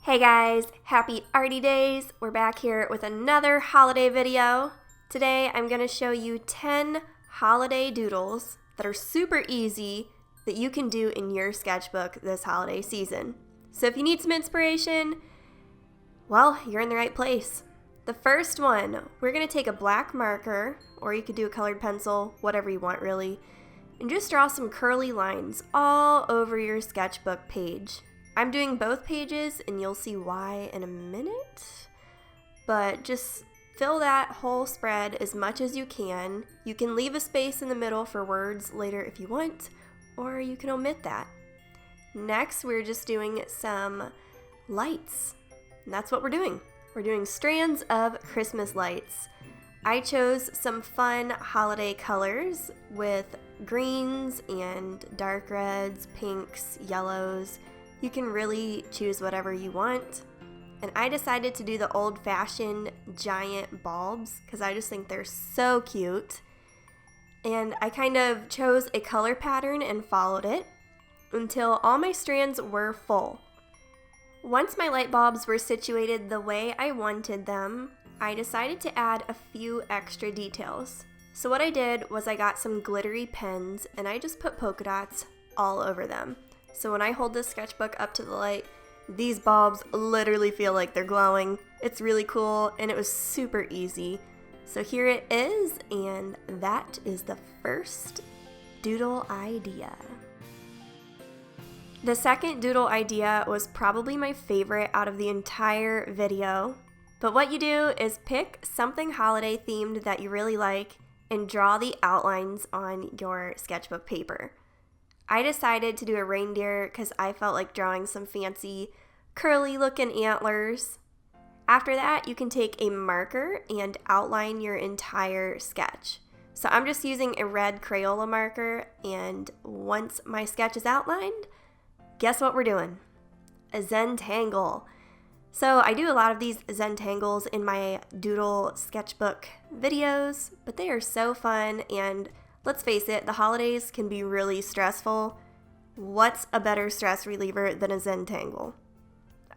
Hey guys, happy arty days. We're back here with another holiday video. Today I'm going to show you 10 holiday doodles that are super easy that you can do in your sketchbook this holiday season. So if you need some inspiration, well, you're in the right place. The first one, we're going to take a black marker, or you could do a colored pencil, whatever you want really, and just draw some curly lines all over your sketchbook page. I'm doing both pages and you'll see why in a minute, but just fill that whole spread as much as you can. You can leave a space in the middle for words later if you want, or you can omit that. Next, we're just doing some lights, and that's what we're doing. We're doing strands of Christmas lights. I chose some fun holiday colors with greens and dark reds, pinks, yellows. You can really choose whatever you want. And I decided to do the old-fashioned giant bulbs because I just think they're so cute. And I kind of chose a color pattern and followed it until all my strands were full. Once my light bulbs were situated the way I wanted them, I decided to add a few extra details. So what I did was I got some glittery pens and I just put polka dots all over them. So when I hold this sketchbook up to the light, these bulbs literally feel like they're glowing. It's really cool and it was super easy. So here it is, and that is the first doodle idea. The second doodle idea was probably my favorite out of the entire video. But what you do is pick something holiday themed that you really like and draw the outlines on your sketchbook paper. I decided to do a reindeer because I felt like drawing some fancy curly looking antlers. After that, you can take a marker and outline your entire sketch. So I'm just using a red Crayola marker, and once my sketch is outlined, guess what we're doing? A Zentangle. So I do a lot of these Zentangles in my doodle sketchbook videos, but they are so fun, and let's face it, the holidays can be really stressful. What's a better stress reliever than a Zentangle?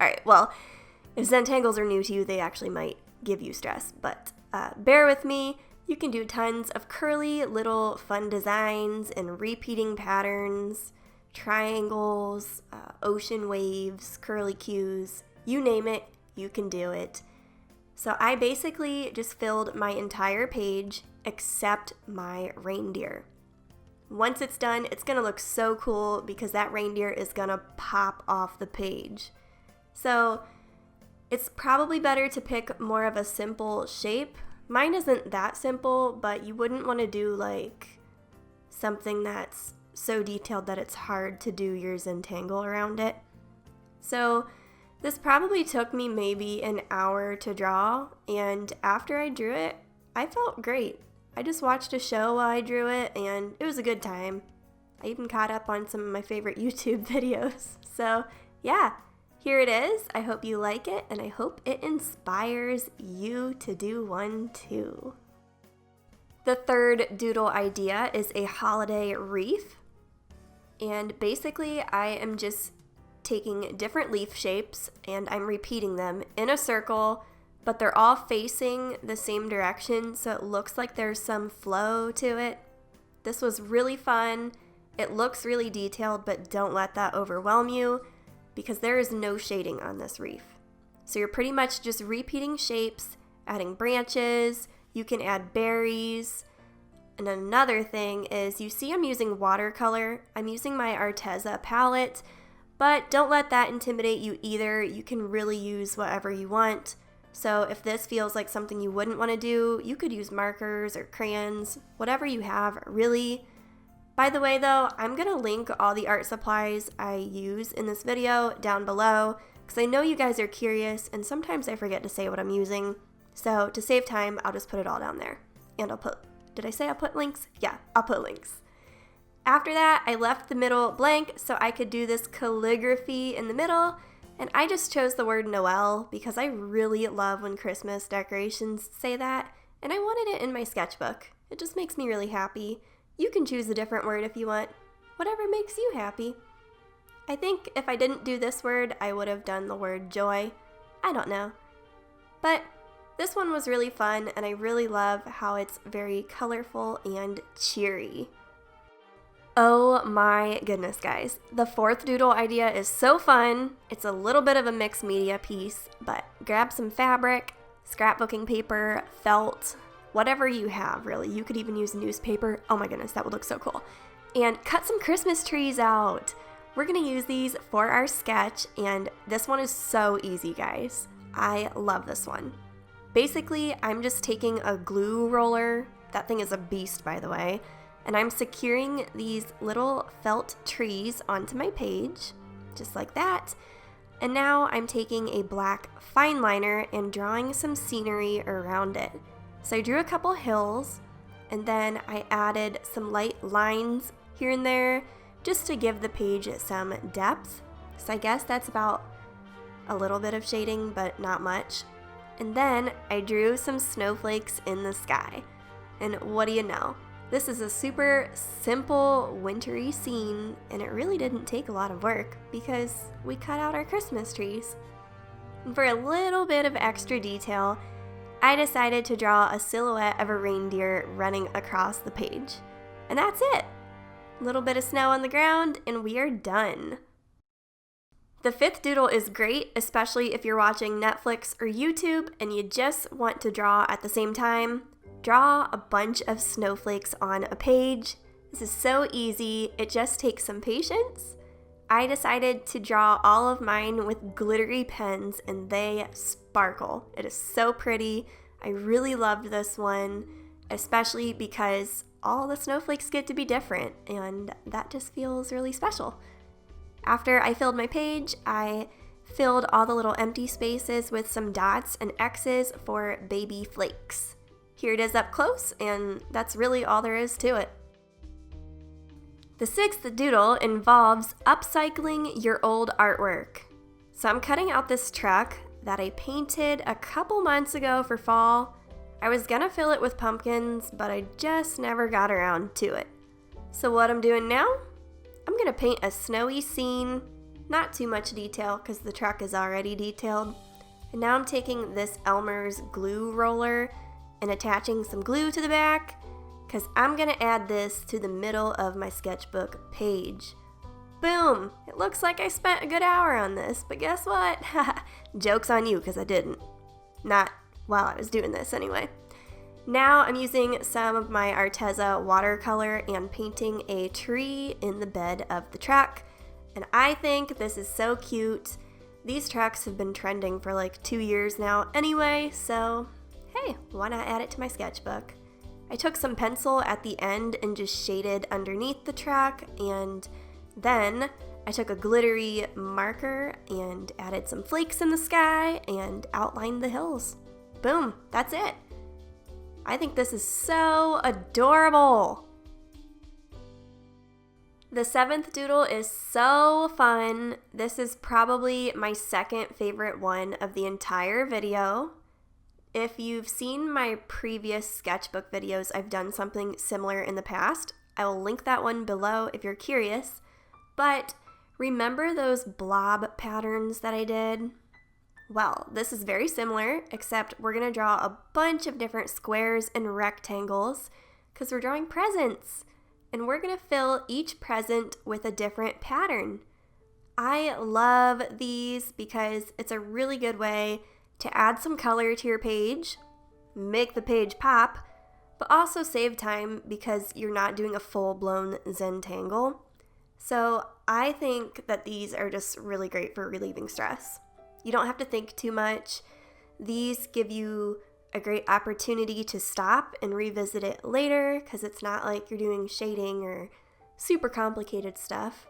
Alright, well, if Zentangles are new to you, they actually might give you stress, but bear with me. You can do tons of curly little fun designs and repeating patterns, triangles, ocean waves, curly cues, you name it, you can do it. So I basically just filled my entire page except my reindeer. Once it's done, it's gonna look so cool because that reindeer is gonna pop off the page. So it's probably better to pick more of a simple shape. Mine isn't that simple, but you wouldn't want to do like something that's so detailed that it's hard to do your Zentangle around it. So this probably took me maybe an hour to draw, and after I drew it, I felt great. I just watched a show while I drew it, and it was a good time. I even caught up on some of my favorite YouTube videos. So yeah, here it is. I hope you like it, and I hope it inspires you to do one too. The third doodle idea is a holiday wreath. And basically, I am just taking different leaf shapes and I'm repeating them in a circle, but they're all facing the same direction, so it looks like there's some flow to it. This was really fun. It looks really detailed, but don't let that overwhelm you because there is no shading on this wreath. So you're pretty much just repeating shapes, adding branches, you can add berries. And another thing is, you see I'm using watercolor. I'm using my Arteza palette, but don't let that intimidate you either. You can really use whatever you want. So if this feels like something you wouldn't want to do, you could use markers or crayons, whatever you have, really. By the way though, I'm going to link all the art supplies I use in this video down below because I know you guys are curious and sometimes I forget to say what I'm using. So to save time, I'll just put it all down there. And did I say I'll put links? Yeah, I'll put links. After that, I left the middle blank so I could do this calligraphy in the middle, and I just chose the word Noel because I really love when Christmas decorations say that, and I wanted it in my sketchbook. It just makes me really happy. You can choose a different word if you want. Whatever makes you happy. I think if I didn't do this word, I would have done the word joy. I don't know. But this one was really fun, and I really love how it's very colorful and cheery. Oh my goodness, guys. The fourth doodle idea is so fun. It's a little bit of a mixed media piece, but grab some fabric, scrapbooking paper, felt, whatever you have, really. You could even use newspaper. Oh my goodness, that would look so cool. And cut some Christmas trees out. We're gonna use these for our sketch, and this one is so easy, guys. I love this one. Basically, I'm just taking a glue roller. That thing is a beast, by the way. And I'm securing these little felt trees onto my page, just like that. And now I'm taking a black fine liner and drawing some scenery around it. So I drew a couple hills, and then I added some light lines here and there just to give the page some depth. So I guess that's about a little bit of shading, but not much. And then I drew some snowflakes in the sky. And what do you know? This is a super simple wintry scene, and it really didn't take a lot of work because we cut out our Christmas trees. And for a little bit of extra detail, I decided to draw a silhouette of a reindeer running across the page. And that's it. A little bit of snow on the ground, and we are done. The fifth doodle is great, especially if you're watching Netflix or YouTube and you just want to draw at the same time. Draw a bunch of snowflakes on a page. This is so easy. It just takes some patience. I decided to draw all of mine with glittery pens, and they sparkle. It is so pretty. I really loved this one, especially because all the snowflakes get to be different, and that just feels really special. After I filled my page, I filled all the little empty spaces with some dots and X's for baby flakes. Here it is up close, and that's really all there is to it. The sixth doodle involves upcycling your old artwork. So I'm cutting out this truck that I painted a couple months ago for fall. I was gonna fill it with pumpkins, but I just never got around to it. So what I'm doing now? I'm gonna paint a snowy scene. Not too much detail because the truck is already detailed. And now I'm taking this Elmer's glue roller and attaching some glue to the back because I'm gonna add this to the middle of my sketchbook page. Boom! It looks like I spent a good hour on this, but guess what? Joke's on you because I didn't. Not while I was doing this anyway. Now I'm using some of my Arteza watercolor and painting a tree in the bed of the truck. And I think this is so cute. These trucks have been trending for like 2 years now anyway, so hey, why not add it to my sketchbook? I took some pencil at the end and just shaded underneath the truck, and then I took a glittery marker and added some flakes in the sky and outlined the hills. Boom, that's it. I think this is so adorable. The seventh doodle is so fun. This is probably my second favorite one of the entire video. If you've seen my previous sketchbook videos, I've done something similar in the past. I will link that one below if you're curious. But remember those blob patterns that I did? Well, this is very similar, except we're going to draw a bunch of different squares and rectangles because we're drawing presents. And we're going to fill each present with a different pattern. I love these because it's a really good way to add some color to your page, make the page pop, but also save time because you're not doing a full-blown Zentangle. So I think that these are just really great for relieving stress. You don't have to think too much. These give you a great opportunity to stop and revisit it later because it's not like you're doing shading or super complicated stuff.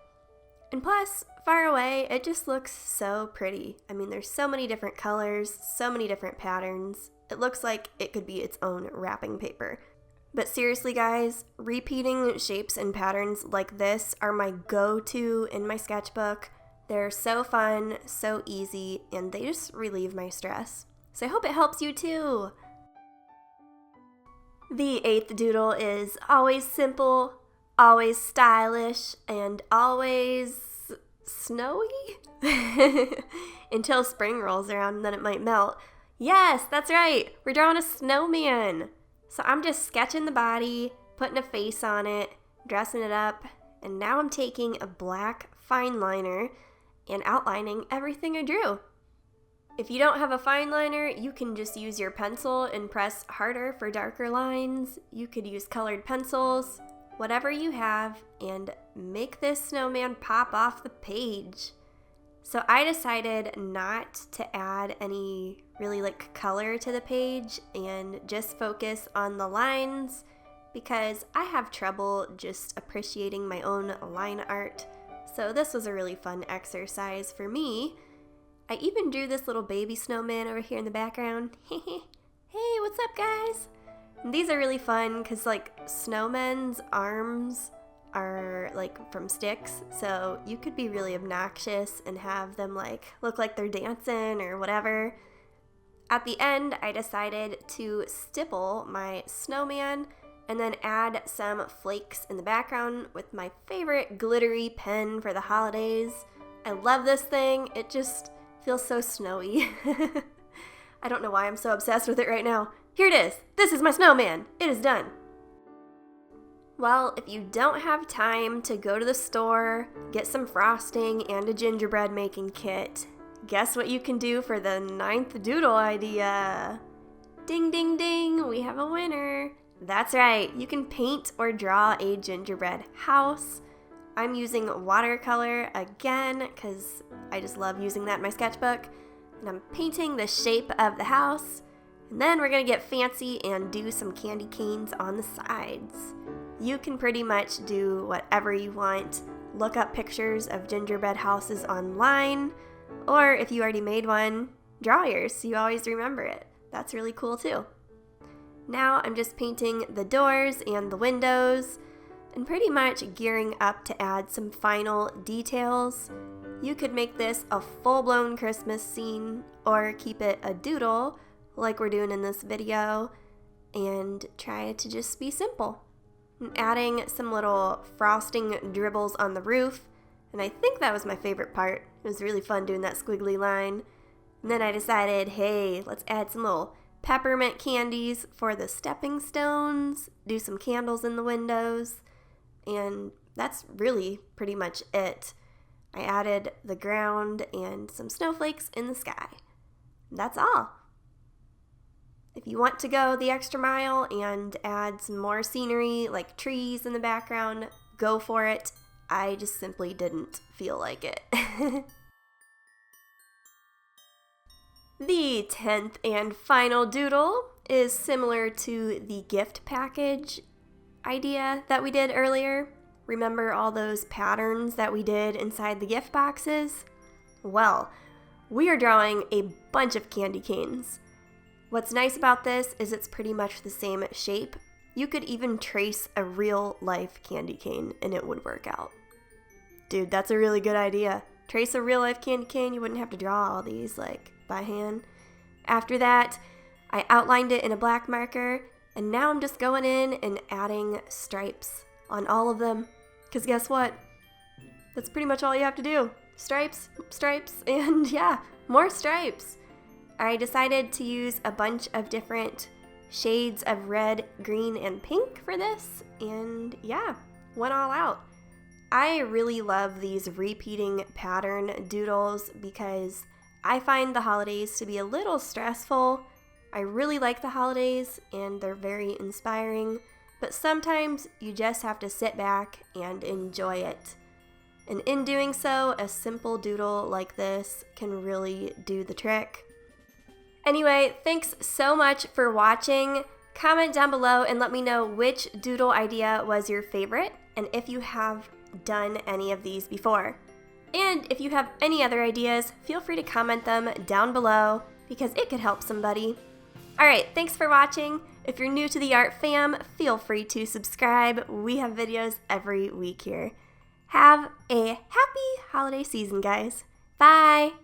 And plus, far away, it just looks so pretty. I mean, there's so many different colors, so many different patterns. It looks like it could be its own wrapping paper. But seriously, guys, repeating shapes and patterns like this are my go-to in my sketchbook. They're so fun, so easy, and they just relieve my stress. So I hope it helps you too. The eighth doodle is always simple, always stylish, and always snowy? Until spring rolls around and then it might melt. Yes, that's right. We're drawing a snowman. So I'm just sketching the body, putting a face on it, dressing it up, and now I'm taking a black fine liner and outlining everything I drew. If you don't have a fine liner, you can just use your pencil and press harder for darker lines. You could use colored pencils, whatever you have, and make this snowman pop off the page. So I decided not to add any really color to the page and just focus on the lines because I have trouble just appreciating my own line art. So this was a really fun exercise for me. I even drew this little baby snowman over here in the background. Hey, what's up, guys? And these are really fun because snowmen's arms are from sticks, so you could be really obnoxious and have them look like they're dancing or whatever. At the end, I decided to stipple my snowman and then add some flakes in the background with my favorite glittery pen for the holidays. I love this thing. It just feels so snowy. I don't know why I'm so obsessed with it right now. Here it is. This is my snowman. It is done. Well, if you don't have time to go to the store, get some frosting and a gingerbread making kit, guess what you can do for the 9th doodle idea? Ding, ding, ding, we have a winner. That's right, you can paint or draw a gingerbread house. I'm using watercolor again because I just love using that in my sketchbook. And I'm painting the shape of the house. And then we're going to get fancy and do some candy canes on the sides. You can pretty much do whatever you want. Look up pictures of gingerbread houses online. Or if you already made one, draw yours so you always remember it. That's really cool too. Now I'm just painting the doors and the windows and pretty much gearing up to add some final details. You could make this a full-blown Christmas scene or keep it a doodle like we're doing in this video and try it to just be simple. I'm adding some little frosting dribbles on the roof, and I think that was my favorite part. It was really fun doing that squiggly line. And then I decided, hey, let's add some little peppermint candies for the stepping stones, do some candles in the windows, and that's really pretty much it. I added the ground and some snowflakes in the sky. That's all. If you want to go the extra mile and add some more scenery like trees in the background, go for it. I just simply didn't feel like it. The 10th and final doodle is similar to the gift package idea that we did earlier. Remember all those patterns that we did inside the gift boxes? Well, we are drawing a bunch of candy canes. What's nice about this is it's pretty much the same shape. You could even trace a real life candy cane and it would work out. Dude, that's a really good idea. Trace a real life candy cane, you wouldn't have to draw all these by hand. After that, I outlined it in a black marker, and now I'm just going in and adding stripes on all of them. Because guess what? That's pretty much all you have to do. Stripes, and yeah, more stripes. I decided to use a bunch of different shades of red, green, and pink for this, and yeah, went all out. I really love these repeating pattern doodles because I find the holidays to be a little stressful. I really like the holidays and they're very inspiring, but sometimes you just have to sit back and enjoy it. And in doing so, a simple doodle like this can really do the trick. Anyway, thanks so much for watching. Comment down below and let me know which doodle idea was your favorite and if you have done any of these before. And if you have any other ideas, feel free to comment them down below because it could help somebody. Alright, thanks for watching. If you're new to the art fam, feel free to subscribe. We have videos every week here. Have a happy holiday season, guys. Bye!